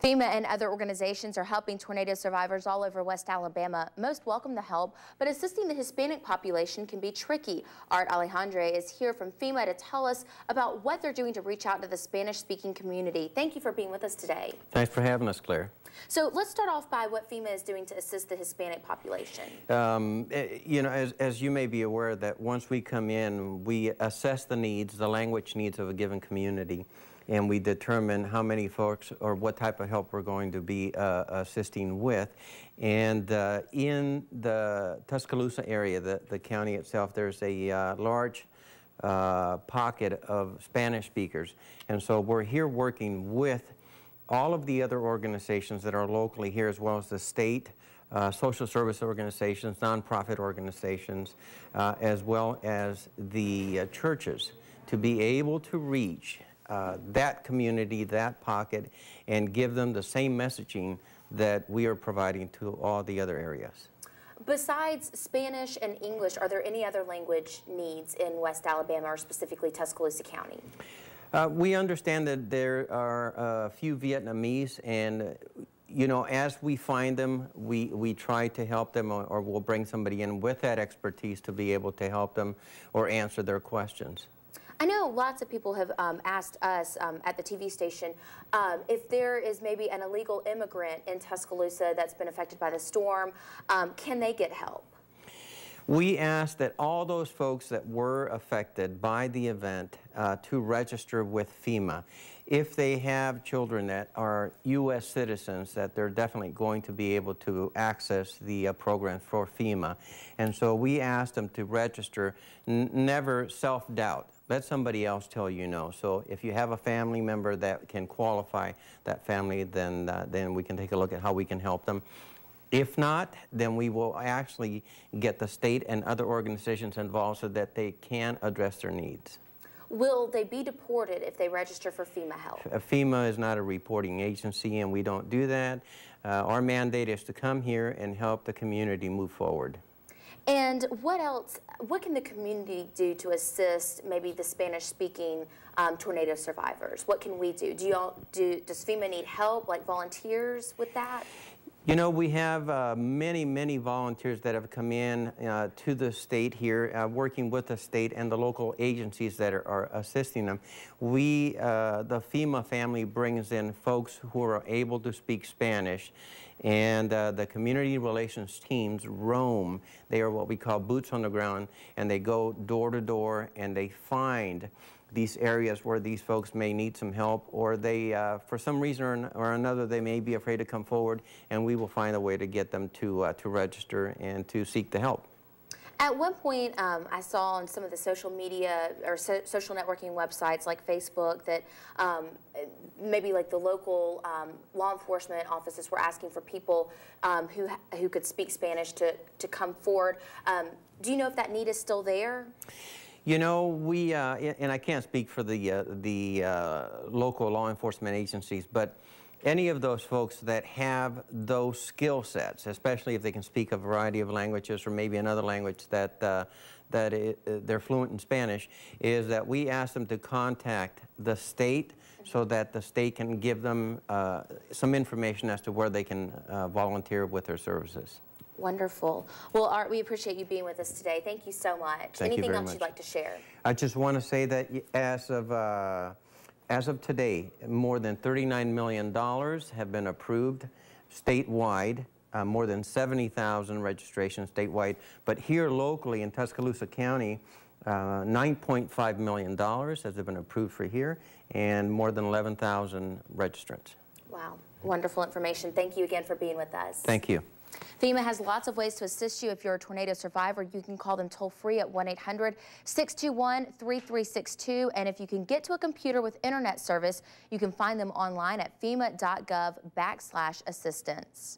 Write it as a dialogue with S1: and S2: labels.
S1: FEMA and other organizations are helping tornado survivors all over West Alabama. Most welcome the help, but assisting the Hispanic population can be tricky. Art Alejandre is here from FEMA to tell us about what they're doing to reach out to the Spanish-speaking community. Thank you for being with us today.
S2: Thanks for having us, Claire.
S1: So let's start off by what FEMA is doing to assist the Hispanic population.
S2: You know, as you may be aware, that once we come in, we assess the needs, the language needs of a given community, and we determine how many folks or what type of help we're going to be assisting with. And in the Tuscaloosa area, the county itself, there's a large pocket of Spanish speakers. And so we're here working with all of the other organizations that are locally here, as well as the state, social service organizations, nonprofit organizations, as well as the churches, to be able to reach that community, that pocket, and give them the same messaging that we are providing to all the other areas.
S1: Besides Spanish and English, are there any other language needs in West Alabama, or specifically Tuscaloosa County?
S2: We understand that there are a few Vietnamese, and you know, as we find them, we try to help them, or we'll bring somebody in with that expertise to be able to help them or answer their questions.
S1: I know lots of people have asked us at the TV station if there is maybe an illegal immigrant in Tuscaloosa that's been affected by the storm, can they get help?
S2: We asked that all those folks that were affected by the event to register with FEMA. If they have children that are U.S. citizens, that they're definitely going to be able to access the program for FEMA. And so we asked them to register, never self-doubt. Let somebody else tell you no. So if you have a family member that can qualify that family, then we can take a look at how we can help them. If not, then we will actually get the state and other organizations involved so that they can address their needs.
S1: Will they be deported if they register for FEMA help?
S2: FEMA is not a reporting agency, and we don't do that. Our mandate is to come here and help the community move forward.
S1: And what else, what can the community do to assist maybe the Spanish-speaking tornado survivors? What can we do? Does FEMA need help, like volunteers with that?
S2: You know, we have many volunteers that have come in to the state here, working with the state and the local agencies that are assisting them. The FEMA family brings in folks who are able to speak Spanish, and the community relations teams roam. They are what we call boots on the ground, and they go door to door, and they find these areas where these folks may need some help, or they, for some reason or another, they may be afraid to come forward, and we will find a way to get them to register and to seek the help.
S1: At one point, I saw on some of the social media or social networking websites like Facebook that maybe like the local law enforcement offices were asking for people who could speak Spanish to come forward. Do you know if that need is still there?
S2: You know, we, and I can't speak for the local law enforcement agencies, but any of those folks that have those skill sets, especially if they can speak a variety of languages or maybe another language that they're fluent in Spanish, is that we ask them to contact the state so that the state can give them some information as to where they can volunteer with their services.
S1: Wonderful. Well, Art, we appreciate you being with us today. Thank you so much.
S2: Thank you very
S1: Anything else
S2: much.
S1: you'd like to share?
S2: I just want to say that as of today, more than $39 million have been approved statewide, more than 70,000 registrations statewide. But here locally in Tuscaloosa County, $9.5 million has been approved for here, and more than 11,000 registrants.
S1: Wow. Wonderful information. Thank you again for being with us.
S2: Thank you.
S1: FEMA has lots of ways to assist you. If you're a tornado survivor, you can call them toll-free at 1-800-621-3362. And if you can get to a computer with internet service, you can find them online at fema.gov/assistance.